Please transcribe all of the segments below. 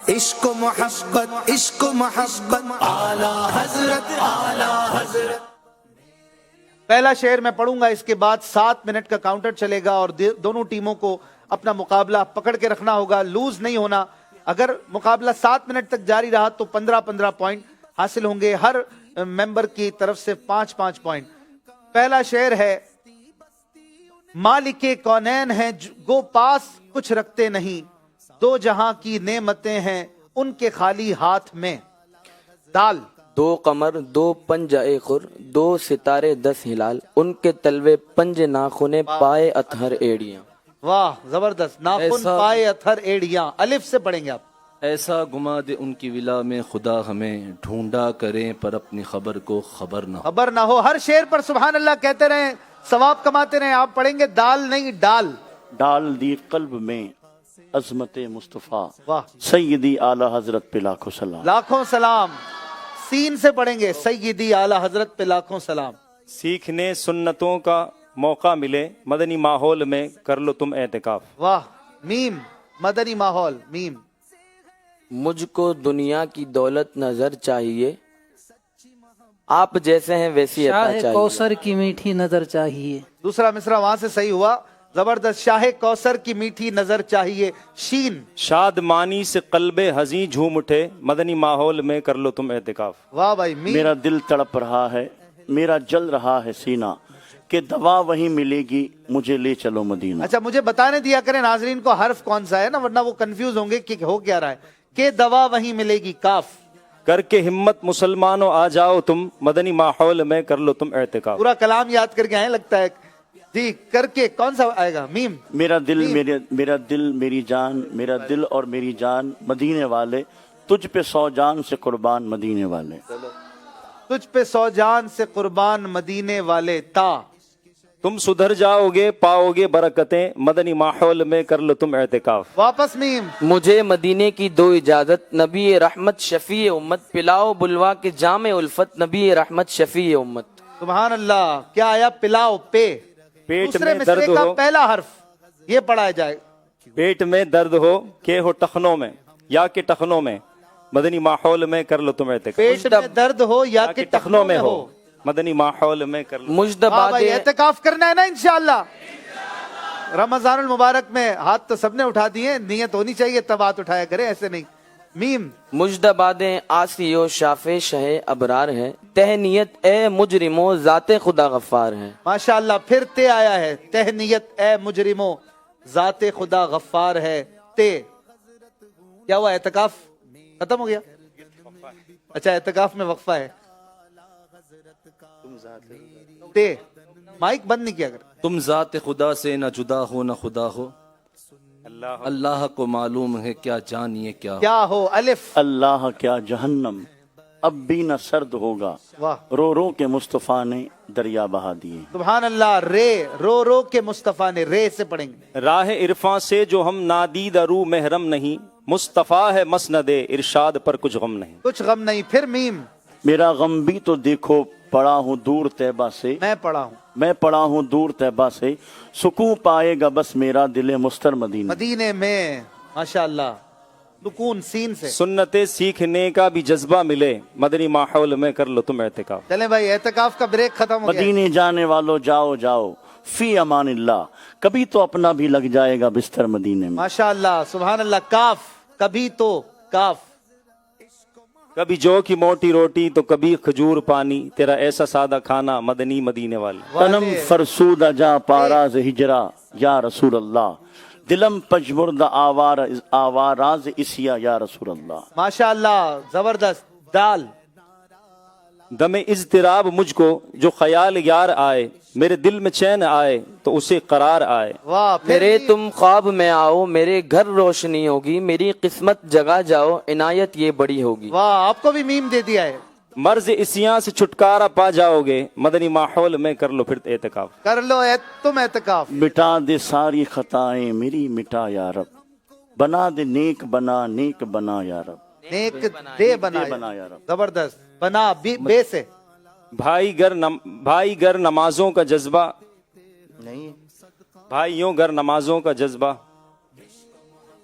عشق و محبت اعلی حضرت. پہلا شعر میں پڑھوں گا، اس کے بعد 7 منٹ کا کاؤنٹر چلے گا اور دونوں ٹیموں کو اپنا مقابلہ پکڑ کے رکھنا ہوگا، لوز نہیں ہونا. اگر مقابلہ 7 منٹ تک جاری رہا تو 15 پوائنٹ حاصل ہوں گے، ہر ممبر کی طرف سے 5 پوائنٹ. پہلا شعر ہے: مالک کونین ہیں گو پاس کچھ رکھتے نہیں، دو جہاں کی نعمتیں ہیں ان کے خالی ہاتھ میں. دال. 2 قمر 2 پنجہ خور، 2 ستارے 10 ہلال، ان کے تلوے پنج ناخنے پائے اتھر ایڑیاں. واہ زبردست. ناخن ایسا- پائے اتھر ایڑیاں. الف سے پڑھیں گے آپ. ایسا گما دے ان کی ولا میں خدا ہمیں، ڈھونڈا کریں پر اپنی خبر کو خبر نہ ہو. خبر نہ ہو. ہر شعر پر سبحان اللہ کہتے رہیں، ثواب کماتے رہیں. آپ پڑھیں گے دال نہیں ڈال. ڈال دی قلب میں عظمت مصطفیٰ، واہ سیدی اعلی حضرت پہ لاکھوں سلام. لاکھوں سلام. سین سے پڑھیں گے سیدی اعلی حضرت پہ لاکھوں سلام. سیکھنے سنتوں کا موقع ملے، مدنی ماحول میں کر لو تم اعتکاف. واہ. میم. مدنی ماحول. میم. مجھ کو دنیا کی دولت نظر چاہیے، آپ جیسے ہیں ویسی عطا شاہ چاہیے. کوثر کی میٹھی نظر چاہیے. دوسرا مصرع وہاں سے صحیح ہوا. زبردست. شاہ کوثر کی میٹھی نظر چاہیے. شین. شاد مانی سے قلب حزیں جھوم اٹھے، مدنی ماحول میں کر لو تم اعتکاف. واہ بھائی. میم. میرا دل تڑپ رہا ہے، میرا جل رہا ہے سینہ، کہ دوا وہیں ملے گی مجھے لے چلو مدینہ. اچھا مجھے بتانے دیا کریں ناظرین کو حرف کون سا ہے نا، ورنہ وہ کنفیوز ہوں گے کہ ہو کیا رہا ہے. کہ دوا وہیں ملے گی. کاف. کر کے ہمت مسلمانوں آ جاؤ تم، مدنی ماحول میں کر لو تم اعتکاف. پورا کلام یاد کر کے آئے لگتا ہے جی. کر کے کون سا آئے گا؟ میم. میرا دل میری جان، میرا دل اور میری جان مدینے والے، تجھ پہ 100 جان سے قربان مدینے والے. تجھ پہ 100 جان سے قربان مدینے والے. تا. تم سدھر جاؤ گے پاؤ گے برکتیں، مدنی ماحول میں کر لو تم اعتکاف. واپس میم. مجھے مدینے کی 2 اجازت، نبی رحمت شفیع امت، پلاؤ بلوا کے جام الفت، نبی رحمت شفیع امت. سبحان اللہ. کیا آیا؟ پلاؤ. پے. پیٹ دوسرے میں مصرے درد کا ہو، پہلا حرف یہ پڑھایا جائے. پیٹ میں درد ہو کہ ہو ٹخنوں میں، یا کہ ٹخنوں میں، مدنی ماحول میں کر لو تم اعتکاف. پیٹ میں درد ہو یا کہ ٹخنوں میں ہو، مدنی ماحول میں کر لو. مجد ہاں بھائی باد اعتکاف کرنا ہے نا انشاءاللہ. رمضان المبارک میں ہاتھ تو سب نے اٹھا دیے، نیت ہونی چاہیے تب ہاتھ اٹھایا کرے، ایسے نہیں. میم. مجد بادیں آسی و شاف شہ ابرار ہے، تہ نیت اے مجرمو ذات خدا غفار ہے. ماشاءاللہ. پھر تے آیا ہے. تہنیت اے مجرمو ذات خدا غفار ہے. تے. کیا ہوا؟ اعتکاف ختم ہو گیا؟ اچھا اعتکاف میں وقفہ ہے. تے. مائک بند نہیں کیا کر. تم ذات خدا سے نہ جدا ہو نہ خدا ہو، اللہ کو معلوم ہے کیا جانیے کیا ہو. کیا ہو؟ الف. اللہ کیا جہنم اب بھی نہ سرد ہوگا، واہ. رو رو کے مصطفیٰ نے دریا بہا دیے. سبحان اللہ. رے. رو رو کے مصطفیٰ نے. رے سے پڑھیں گے. راہ عرفاں سے جو ہم نادید رو محرم نہیں، مصطفیٰ ہے مسند ارشاد پر کچھ غم نہیں. کچھ غم نہیں. پھر میم. میرا غم بھی تو دیکھو پڑا ہوں دور طیبہ سے، میں پڑھا ہوں میں پڑا ہوں دور طیبہ سے، سکون پائے گا بس میرا دل مستر مدینہ. مدینے میں. ماشاءاللہ. سکون. سین سے. سنتیں سیکھنے کا بھی جذبہ ملے، مدنی ماحول میں کر لو تم اعتکاف. چلیں بھائی اعتکاف کا بریک ختم ہو گیا. مدینے جانے والوں جاؤ جاؤ فی امان اللہ، کبھی تو اپنا بھی لگ جائے گا بستر مدینے میں. ماشاءاللہ. سبحان اللہ. کاف. کبھی تو. کاف. کبھی جو کی موٹی روٹی تو کبھی کھجور پانی، تیرا ایسا سادہ کھانا مدنی مدینے والے. تنم فرسودہ جا پاراز ہجرا یا رسول اللہ، دلم پجمردہ آواراز اسیا یا رسول اللہ. ماشاءاللہ. زبردست. دال. دم اضطراب مجھ کو جو خیال یار آئے، میرے دل میں چین آئے تو اسے قرار آئے. واہ. پھر میرے بھی. تم خواب میں آؤ، میرے گھر روشنی ہوگی، میری قسمت جگا جاؤ، عنایت یہ بڑی ہوگی. واہ. آپ کو بھی میم دے دیا ہے. مرض اسیاں سے چھٹکارا پا جاؤ گے، مدنی ماحول میں کر لو پھر اعتکاف. کر لو تم اعتکاف. مٹا دے ساری خطائیں میری مٹا یا رب، بنا دے نیک بنا یا رب. نیک دے بنا یا رب. زبردست. بنا. بے سے. بھائی گر نمازوں کا جذبہ نہیں، بھائیوں گر نمازوں کا جذبہ،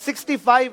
65